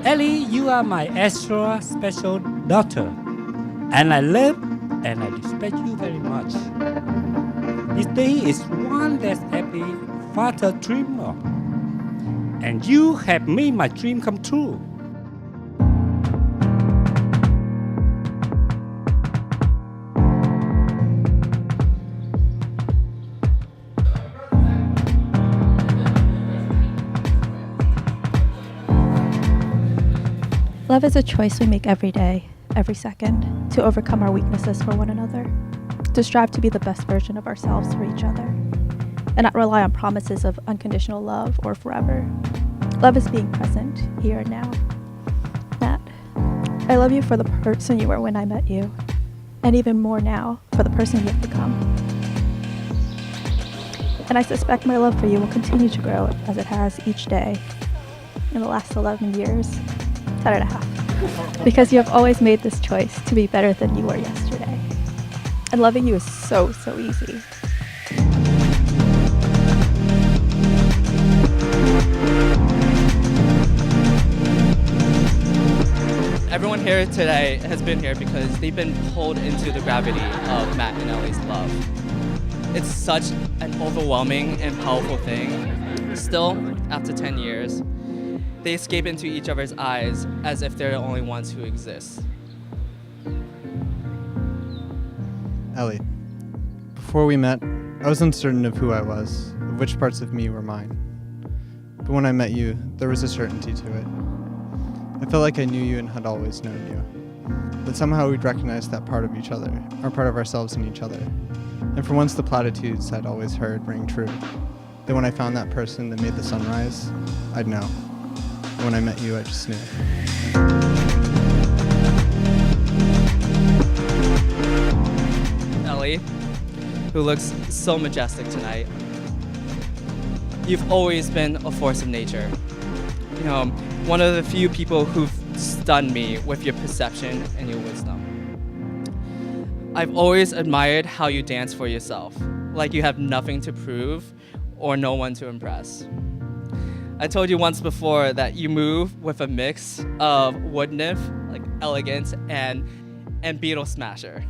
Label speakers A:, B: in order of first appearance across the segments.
A: Ellie, you are my extra special daughter, and I love and I respect you very much. This day is one that every father dreams of, and you have made my dream come true.
B: Love is a choice we make every day, every second, to overcome our weaknesses for one another, to strive to be the best version of ourselves for each other, and not rely on promises of unconditional love or forever. Love is being present, here and now. Nat, I love you for the person you were when I met you, and even more now for the person you've become. And I suspect my love for you will continue to grow as it has each day in the last 11 years. 10.5. Because you have always made this choice to be better than you were yesterday. And loving you is so, so easy.
C: Everyone here today has been here because they've been pulled into the gravity of Matt and Ellie's love. It's such an overwhelming and powerful thing. Still, after 10 years, they escape into each other's eyes as if they're the only ones who exist.
D: Ellie, before we met, I was uncertain of who I was, of which parts of me were mine. But when I met you, there was a certainty to it. I felt like I knew you and had always known you. But somehow we'd recognize that part of each other, or part of ourselves in each other. And for once the platitudes I'd always heard rang true. That when I found that person that made the sunrise, I'd know. When I met you, I just knew.
C: Ellie, who looks so majestic tonight, you've always been a force of nature. You know, one of the few people who've stunned me with your perception and your wisdom. I've always admired how you dance for yourself, like you have nothing to prove or no one to impress. I told you once before that you move with a mix of wood nymph, like elegance, and beetle smasher.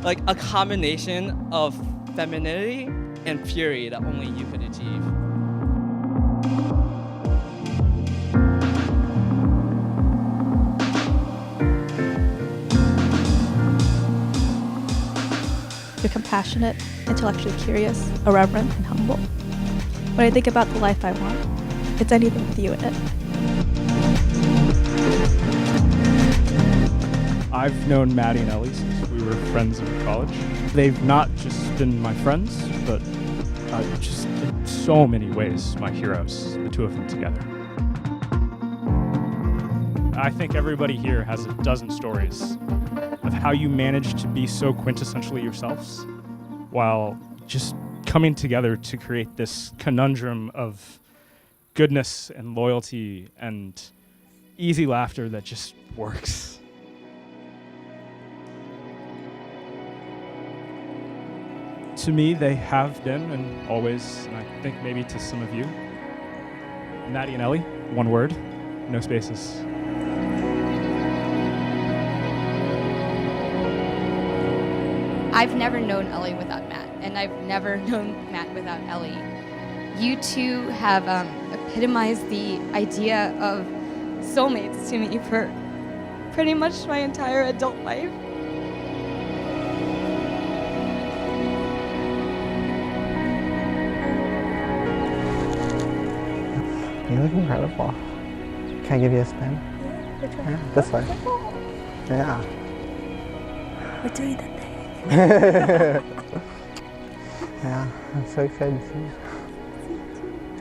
C: Like a combination of femininity and fury that only you could achieve.
B: You're compassionate, intellectually curious, irreverent, and humble. When I think about the life I want, it's anything with you in it.
E: I've known Matty and Ellie since we were friends in college. They've not just been my friends, but just in so many ways my heroes, the two of them together. I think everybody here has a dozen stories of how you managed to be so quintessentially yourselves while just coming together to create this conundrum of goodness and loyalty and easy laughter that just works. To me, they have been, and always, and I think maybe to some of you, Natty and Ellie, one word, no spaces.
F: I've never known Ellie without Matt, and I've never known Matt without Ellie. You two have epitomized the idea of soulmates to me for pretty much my entire adult life.
G: You look incredible. Can I give you a spin? Yeah, this way. Yeah.
B: We're doing the thing.
G: Yeah, I'm so excited to see you.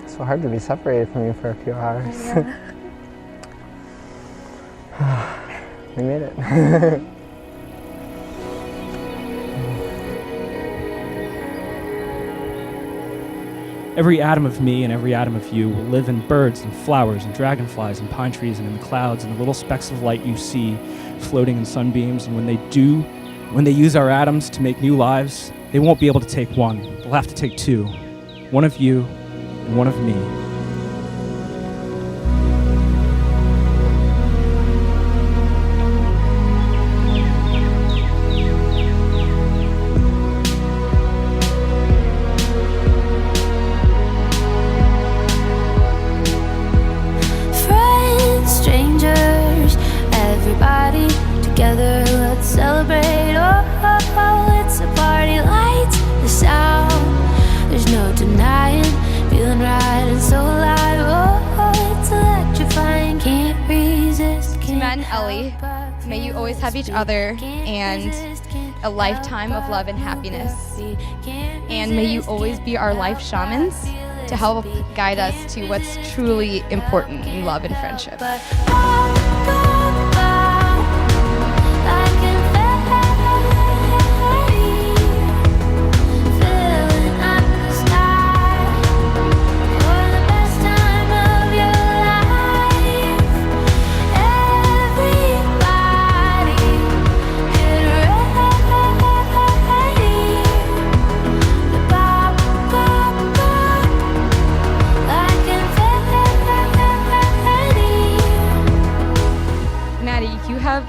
G: It's so hard to be separated from you for a few hours. Yeah. We made it.
E: Every atom of me and every atom of you will live in birds and flowers and dragonflies and pine trees and in the clouds and the little specks of light you see floating in sunbeams. And when they use our atoms to make new lives, they won't be able to take one. They'll have to take two. One of you and one of me.
F: Ellie, may you always have each other and a lifetime of love and happiness. And may you always be our life shamans to help guide us to what's truly important in love and friendship. You have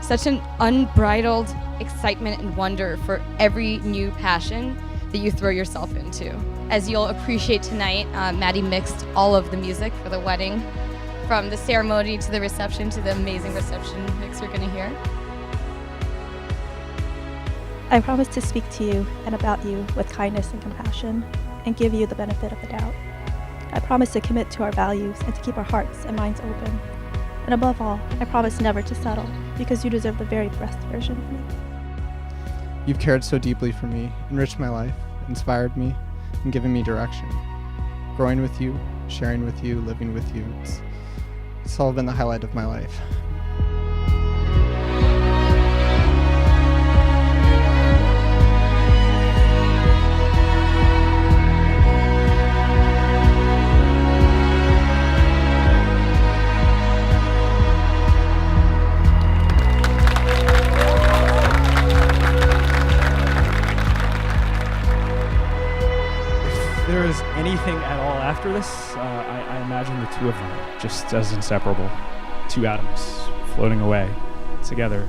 F: such an unbridled excitement and wonder for every new passion that you throw yourself into. As you'll appreciate tonight, Matty mixed all of the music for the wedding, from the ceremony to the reception to the amazing reception mix you're gonna hear.
B: I promise to speak to you and about you with kindness and compassion and give you the benefit of the doubt. I promise to commit to our values and to keep our hearts and minds open. And above all, I promise never to settle, because you deserve the very best version of me.
D: You've cared so deeply for me, enriched my life, inspired me, and given me direction. Growing with you, sharing with you, living with you, it's all been the highlight of my life.
E: If there is anything at all after this, I imagine the two of them just as inseparable. Two atoms floating away together